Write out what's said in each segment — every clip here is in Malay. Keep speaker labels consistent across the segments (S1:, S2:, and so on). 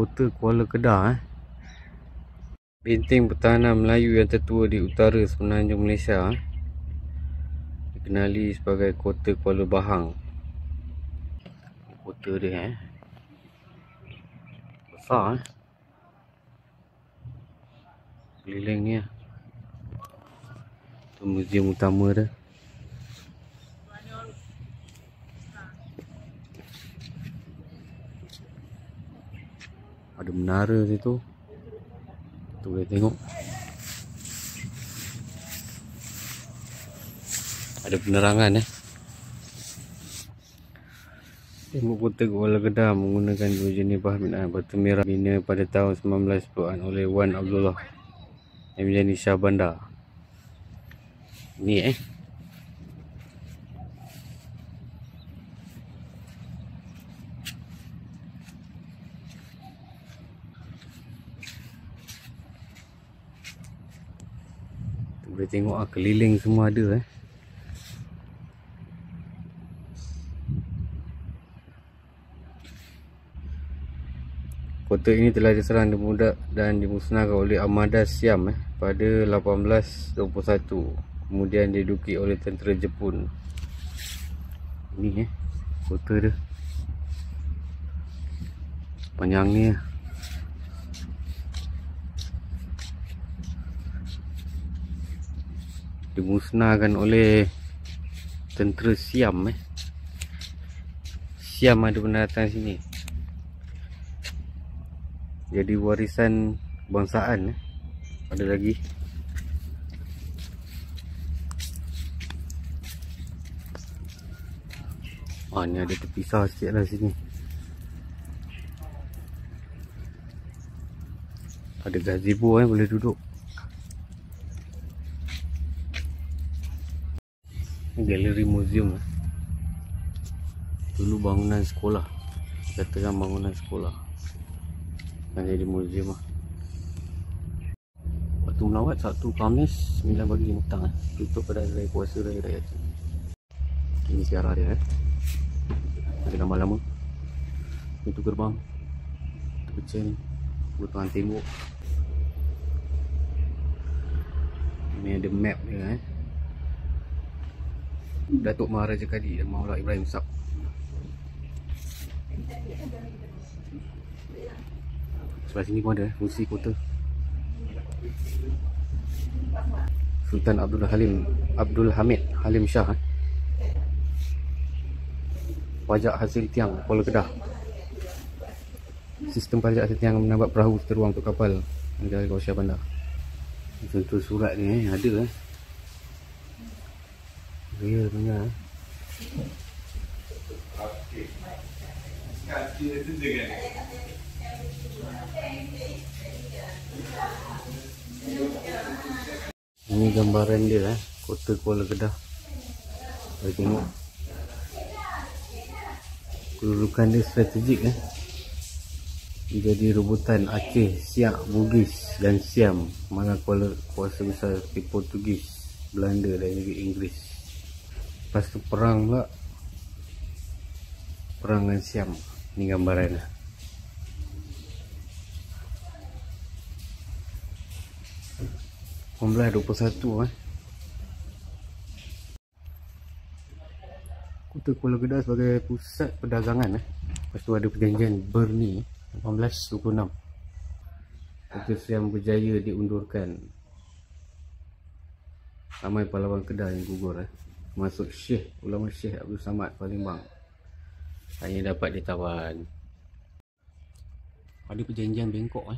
S1: kota Kuala Kedah. Benteng pertahanan Melayu yang tertua di utara semenanjung Malaysia, dikenali sebagai kota Kuala Bahang. Kota dia besar keliling ni. Itu muzium utama dia. Ada menara situ. Tu boleh tengok. Ada penerangan Tembok kota Kuala Kedah menggunakan dua jenis bahan binaan. Batu merah bina pada tahun 1910 oleh Wan Abdullah yang menjadi Shah Bandar. Ni boleh tengok keliling semua ada Kota ini telah diserang dan dimusnahkan oleh Armada Siam pada 1821. Kemudian diduduki oleh tentera Jepun. Ini kota dia. Panjang ni. Dimusnahkan oleh tentera Siam. Siam ada pernah datang sini. Jadi warisan kebangsaan. Ada lagi. Ni ada terpisah sikit lah sini. Ada gazebo boleh duduk. Galeri muzium. Dulu bangunan sekolah. Katakan bangunan sekolah. Dan jadi muzium Batu Melawat Sabtu Khamis 9 pagi petang tutup pada hari puasa raya raya. Ini siara dia ada gambar lama. Itu gerbang terpecah ni, potongan tembok. Ini ada map dia Datuk Maharaja Kadi dan Maulana Ibrahim Sab. Sebelah sini pun ada fungsi kota. Sultan Abdul Hamid Halim Shah. Pajak hasil tiang Kuala Kedah. Sistem pajak hasil tiang menambah perahu seteruang untuk kapal negara Kuala Shah Bandar. Contoh surat ni ada real punya. Ini gambaran dia kota Kuala Kedah. Boleh tengok kedudukan dia strategik jadi rebutan Aceh, Siak, Bugis dan Siam. Mana kuasa besar seperti Portugis, Belanda dan juga Inggeris. Lepas tu perang pula, perang dengan Siam. Ni gambaran 1921 Kota Kuala Kedah sebagai pusat perdagangan Lepas tu ada perjanjian Berni 1826. Kota Siam berjaya diundurkan. Ramai pahlawan Kedah yang gugur termasuk ulama Syekh Abdul Samad Palembang hanya dapat ditawan. Ada perjanjian Bangkok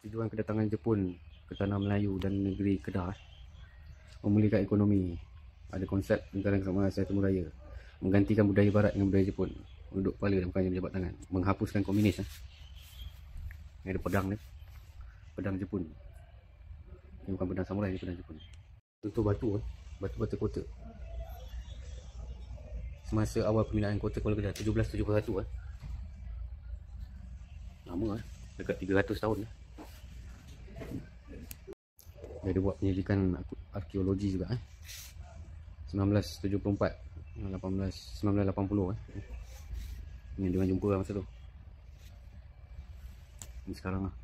S1: tujuan kedatangan Jepun ke tanah Melayu dan negeri Kedah memulihkan ekonomi. Ada konsep negara keselamatan Asia Timur Raya, menggantikan budaya barat dengan budaya Jepun, duduk kepala dan bukannya berjabat tangan, menghapuskan komunis. Ini ada pedang ni, pedang Jepun. Ini bukan pedang samurai, ini pedang Jepun. Contoh batu kota semasa awal pembinaan kota Kuala Kedah 1771 lama dekat 300 tahun. Dia ada buat penyelidikan arkeologi juga 1974 1980 Yang diorang jumpa lah masa tu. Ni sekarang lah.